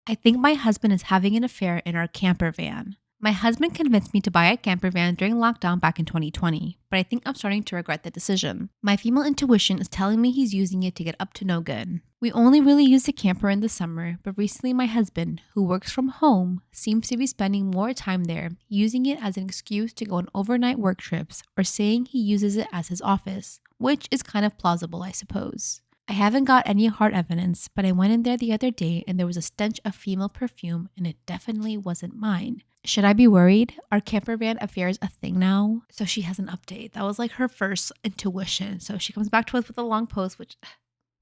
I think my husband is having an affair in our camper van. My husband convinced me to buy a camper van during lockdown back in 2020, but I think I'm starting to regret the decision. My female intuition is telling me he's using it to get up to no good. We only really use the camper in the summer, but recently my husband, who works from home, seems to be spending more time there, using it as an excuse to go on overnight work trips or saying he uses it as his office, which is kind of plausible, I suppose. I haven't got any hard evidence, but I went in there the other day and there was a stench of female perfume and it definitely wasn't mine. Should I be worried? Are camper van affairs a thing now? So she has an update. That was like her first intuition. So she comes back to us with a long post, which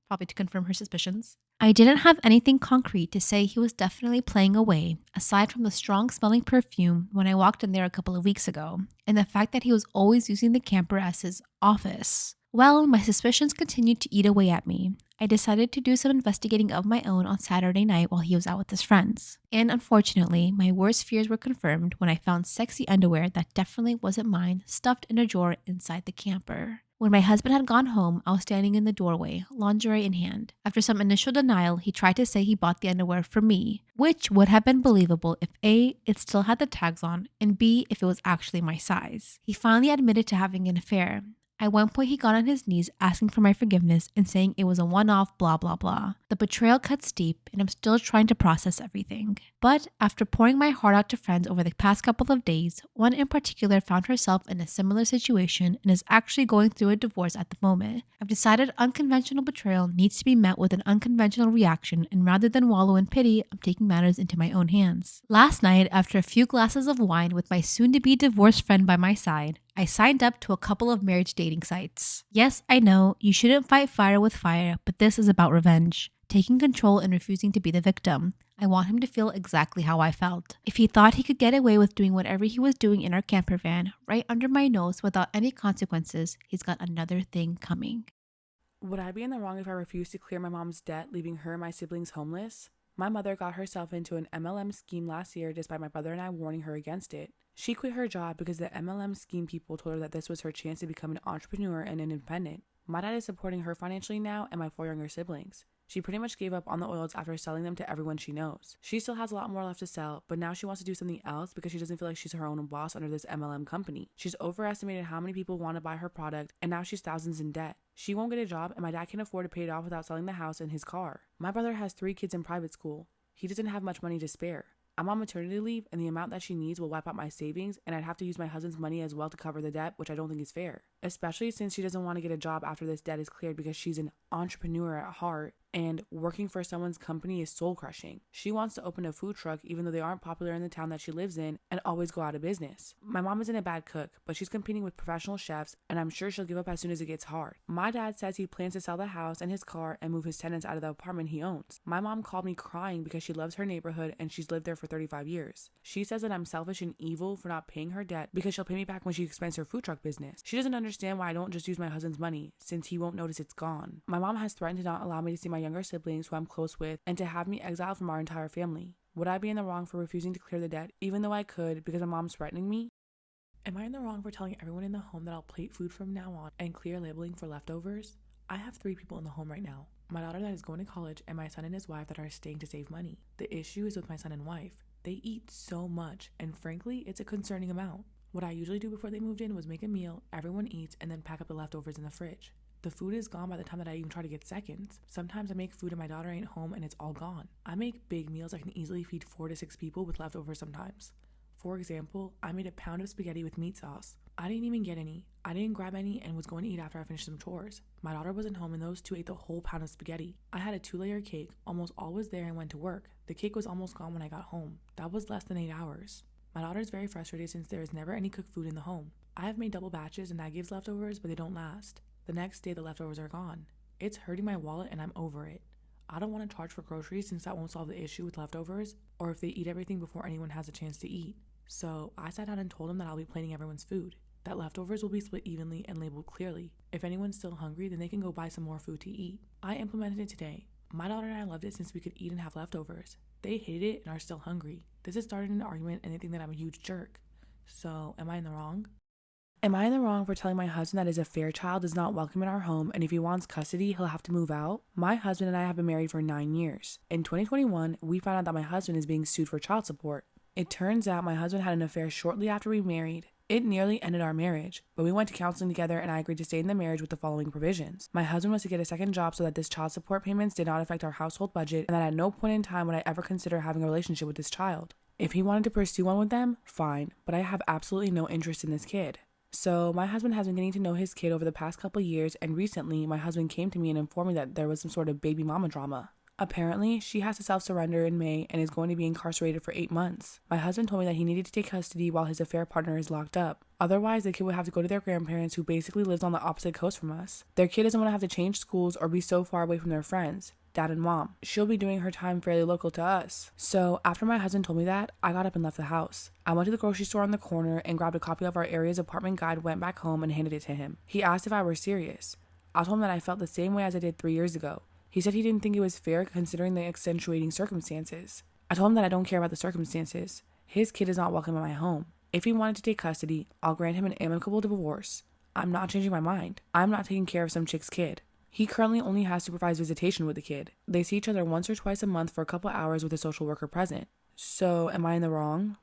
probably to confirm her suspicions. I didn't have anything concrete to say he was definitely playing away, aside from the strong smelling perfume when I walked in there a couple of weeks ago, and the fact that he was always using the camper as his office. Well, my suspicions continued to eat away at me. I decided to do some investigating of my own on Saturday night while he was out with his friends. And unfortunately, my worst fears were confirmed when I found sexy underwear that definitely wasn't mine stuffed in a drawer inside the camper. When my husband had gone home, I was standing in the doorway, lingerie in hand. After some initial denial, he tried to say he bought the underwear for me, which would have been believable if A, it still had the tags on, and B, if it was actually my size. He finally admitted to having an affair. At one point, he got on his knees asking for my forgiveness and saying it was a one-off blah blah blah. The betrayal cut steep, and I'm still trying to process everything. But after pouring my heart out to friends over the past couple of days, one in particular found herself in a similar situation and is actually going through a divorce at the moment. I've decided unconventional betrayal needs to be met with an unconventional reaction, and rather than wallow in pity, I'm taking matters into my own hands. Last night, after a few glasses of wine with my soon-to-be divorced friend by my side, I signed up to a couple of marriage dating sites. Yes, I know, you shouldn't fight fire with fire, but this is about revenge. Taking control and refusing to be the victim. I want him to feel exactly how I felt. If he thought he could get away with doing whatever he was doing in our camper van, right under my nose without any consequences, he's got another thing coming. Would I be in the wrong if I refused to clear my mom's debt, leaving her and my siblings homeless? My mother got herself into an MLM scheme last year despite my brother and I warning her against it. She quit her job because the MLM scheme people told her that this was her chance to become an entrepreneur and independent. My dad is supporting her financially now and my 4 younger siblings. She pretty much gave up on the oils after selling them to everyone she knows. She still has a lot more left to sell, but now she wants to do something else because she doesn't feel like she's her own boss under this MLM company. She's overestimated how many people want to buy her product, and now she's thousands in debt. She won't get a job, and my dad can't afford to pay it off without selling the house and his car. My brother has 3 kids in private school. He doesn't have much money to spare. I'm on maternity leave, and the amount that she needs will wipe out my savings, and I'd have to use my husband's money as well to cover the debt, which I don't think is fair. Especially since she doesn't want to get a job after this debt is cleared because she's an entrepreneur at heart, and working for someone's company is soul-crushing. She wants to open a food truck even though they aren't popular in the town that she lives in and always go out of business. My mom isn't a bad cook, but she's competing with professional chefs, and I'm sure she'll give up as soon as it gets hard. My dad says he plans to sell the house and his car and move his tenants out of the apartment he owns. My mom called me crying because she loves her neighborhood and she's lived there for 35 years. She says that I'm selfish and evil for not paying her debt because she'll pay me back when she expands her food truck business. She doesn't understand why I don't just use my husband's money since he won't notice it's gone. My mom has threatened to not allow me to see my younger siblings who I'm close with and to have me exiled from our entire family. Would I be in the wrong for refusing to clear the debt even though I could because my mom's threatening me? Am I in the wrong for telling everyone in the home that I'll plate food from now on and clear labeling for leftovers? I have 3 people in the home right now. My daughter that is going to college and my son and his wife that are staying to save money. The issue is with my son and wife. They eat so much, and frankly, it's a concerning amount. What I usually do before they moved in was make a meal, everyone eats, and then pack up the leftovers in the fridge. The food is gone by the time that I even try to get seconds. Sometimes I make food and my daughter ain't home and it's all gone. I make big meals I can easily feed 4 to 6 people with leftovers sometimes. For example, I made a pound of spaghetti with meat sauce. I didn't even get any. I didn't grab any and was going to eat after I finished some chores. My daughter wasn't home and those 2 ate the whole pound of spaghetti. I had a 2-layer cake, almost all was there and went to work. The cake was almost gone when I got home. That was less than 8 hours. My daughter is very frustrated since there is never any cooked food in the home. I have made double batches and that gives leftovers, but they don't last. The next day the leftovers are gone. It's hurting my wallet and I'm over it. I don't want to charge for groceries since that won't solve the issue with leftovers or if they eat everything before anyone has a chance to eat. So I sat down and told them that I'll be plating everyone's food, that leftovers will be split evenly and labeled clearly. If anyone's still hungry, then they can go buy some more food to eat. I implemented it today. My daughter and I loved it since we could eat and have leftovers. They hated it and are still hungry. This has started an argument and they think that I'm a huge jerk. So am I in the wrong? Am I in the wrong for telling my husband that his affair child is not welcome in our home, and if he wants custody, he'll have to move out? My husband and I have been married for 9 years. In 2021, we found out that my husband is being sued for child support. It turns out my husband had an affair shortly after we married. It nearly ended our marriage, but we went to counseling together and I agreed to stay in the marriage with the following provisions. My husband was to get a second job so that this child support payments did not affect our household budget, and that at no point in time would I ever consider having a relationship with this child. If he wanted to pursue one with them, fine, but I have absolutely no interest in this kid. So my husband has been getting to know his kid over the past couple years, and recently my husband came to me and informed me that there was some sort of baby mama drama. Apparently, she has to self-surrender in May and is going to be incarcerated for 8 months. My husband told me that he needed to take custody while his affair partner is locked up. Otherwise, the kid would have to go to their grandparents, who basically lives on the opposite coast from us. Their kid doesn't want to have to change schools or be so far away from their friends, dad and mom. She'll be doing her time fairly local to us. So after my husband told me that, I got up and left the house. I went to the grocery store on the corner and grabbed a copy of our area's apartment guide, went back home and handed it to him. He asked if I were serious. I told him that I felt the same way as I did 3 years ago. He said he didn't think it was fair considering the accentuating circumstances. I told him that I don't care about the circumstances. His kid is not welcome in my home. If he wanted to take custody, I'll grant him an amicable divorce. I'm not changing my mind. I'm not taking care of some chick's kid. He currently only has supervised visitation with the kid. They see each other once or twice a month for a couple hours with a social worker present. So, am I in the wrong?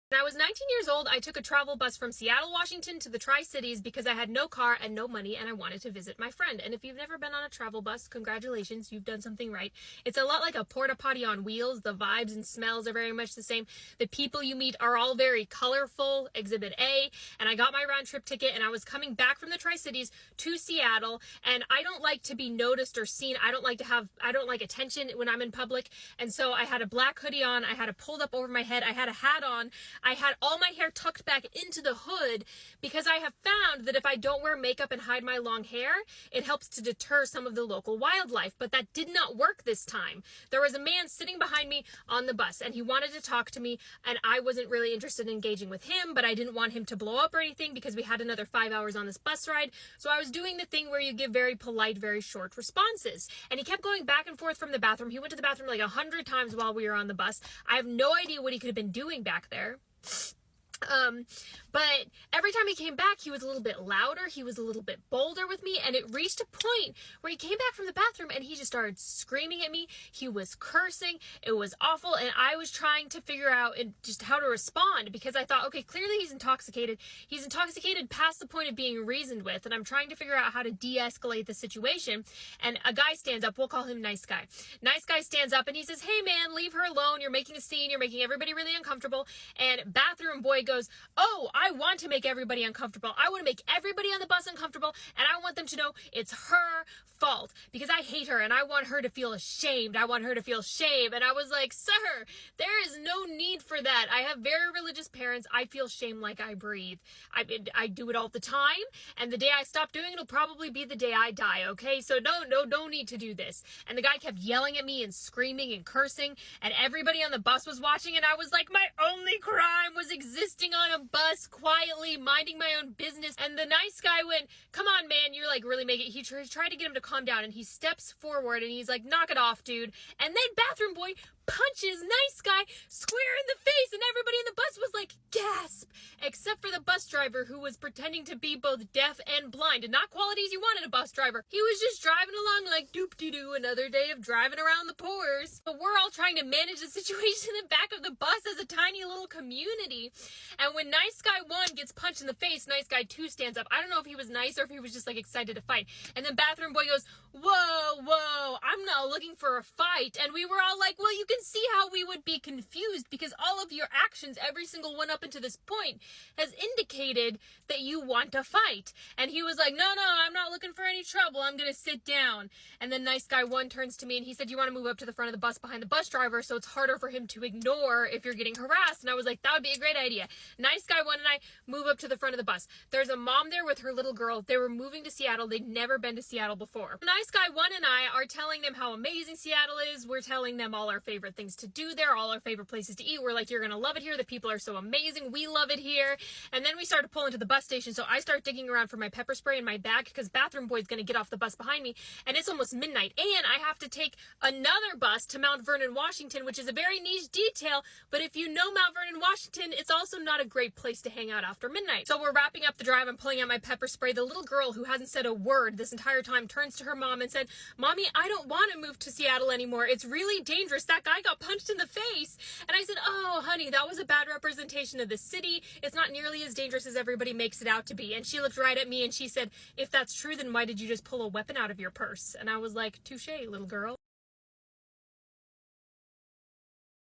When I was 19 years old, I took a travel bus from Seattle, Washington to the Tri-Cities because I had no car and no money and I wanted to visit my friend. And if you've never been on a travel bus, congratulations, you've done something right. It's a lot like a porta potty on wheels. The vibes and smells are very much the same. The people you meet are all very colorful, Exhibit A. And I got my round trip ticket and I was coming back from the Tri-Cities to Seattle. And I don't like to be noticed or seen. I don't like attention when I'm in public. And so I had a black hoodie on. I had it pulled up over my head. I had a hat on. I had all my hair tucked back into the hood because I have found that if I don't wear makeup and hide my long hair, it helps to deter some of the local wildlife. But that did not work this time. There was a man sitting behind me on the bus and he wanted to talk to me and I wasn't really interested in engaging with him, but I didn't want him to blow up or anything because we had another 5 hours on this bus ride. So I was doing the thing where you give very polite, very short responses. And he kept going back and forth from the bathroom. He went to the bathroom like 100 times while we were on the bus. I have no idea what he could have been doing back there. But every time he came back, he was a little bit louder, he was a little bit bolder with me, and it reached a point where he came back from the bathroom and he just started screaming at me. He was cursing. It was awful, and I was trying to figure out just how to respond because I thought, okay, clearly he's intoxicated. He's intoxicated past the point of being reasoned with, and I'm trying to figure out how to de-escalate the situation. And a guy stands up. We'll call him Nice Guy. Nice Guy stands up and he says, "Hey man, leave her alone. You're making a scene. You're making everybody really uncomfortable." And Bathroom Boy goes, "Oh, I want to make everybody uncomfortable. I want to make everybody on the bus uncomfortable, and I want them to know it's her fault because I hate her and I want her to feel ashamed. I want her to feel shame." And I was like, "Sir, there is no need for that. I have very religious parents. I feel shame like I breathe. I do it all the time, and the day I stop doing it, it'll probably be the day I die, okay? So no need to do this." And the guy kept yelling at me and screaming and cursing, and everybody on the bus was watching, and I was like, my only crime was existing on a bus quietly, minding my own business. And the Nice Guy went, "Come on, man, you're like really making it." He tried to get him to calm down, and he steps forward and he's like, "Knock it off, dude." And then Bathroom Boy punches Nice Guy square in the face, and everybody in the bus was like, gasp, except for the bus driver who was pretending to be both deaf and blind, and not qualities you want in a bus driver. He was just driving along like doop-de-doo, another day of driving around the pores. But we're all trying to manage the situation in the back of the bus as a tiny little community. And when Nice Guy 1 gets punched in the face, Nice Guy 2 stands up. I don't know if he was nice or if he was just like excited to fight. And then Bathroom Boy goes, whoa, I'm not looking for a fight." And we were all like, well, you can see how we would be confused because all of your actions, every single one up until this point, has indicated that you want to fight. And he was like, no, I'm not looking for any trouble. I'm going to sit down. And then Nice Guy 1 turns to me and he said, "You want to move up to the front of the bus behind the bus driver so it's harder for him to ignore if you're getting harassed." And I was like, that would be a great idea. Nice Guy 1 and I move up to the front of the bus. There's a mom there with her little girl. They were moving to Seattle. They'd never been to Seattle before. Nice Guy 1 and I are telling them how amazing Seattle is. We're telling them all our favorite favorite things to do there, all our favorite places to eat. We're like, you're going to love it here. The people are so amazing. We love it here. And then we started pulling to the bus station. So I start digging around for my pepper spray in my bag because bathroom boy's going to get off the bus behind me. And it's almost midnight. And I have to take another bus to Mount Vernon, Washington, which is a very niche detail. But if you know Mount Vernon, Washington, it's also not a great place to hang out after midnight. So we're wrapping up the drive. I'm pulling out my pepper spray. The little girl who hasn't said a word this entire time turns to her mom and said, "Mommy, I don't want to move to Seattle anymore. It's really dangerous. That guy got punched in the face." And I said, "Oh, honey, that was a bad representation of the city. It's not nearly as dangerous as everybody makes it out to be." And she looked right at me and she said, "If that's true, then why did you just pull a weapon out of your purse?" And I was like, "Touche, little girl."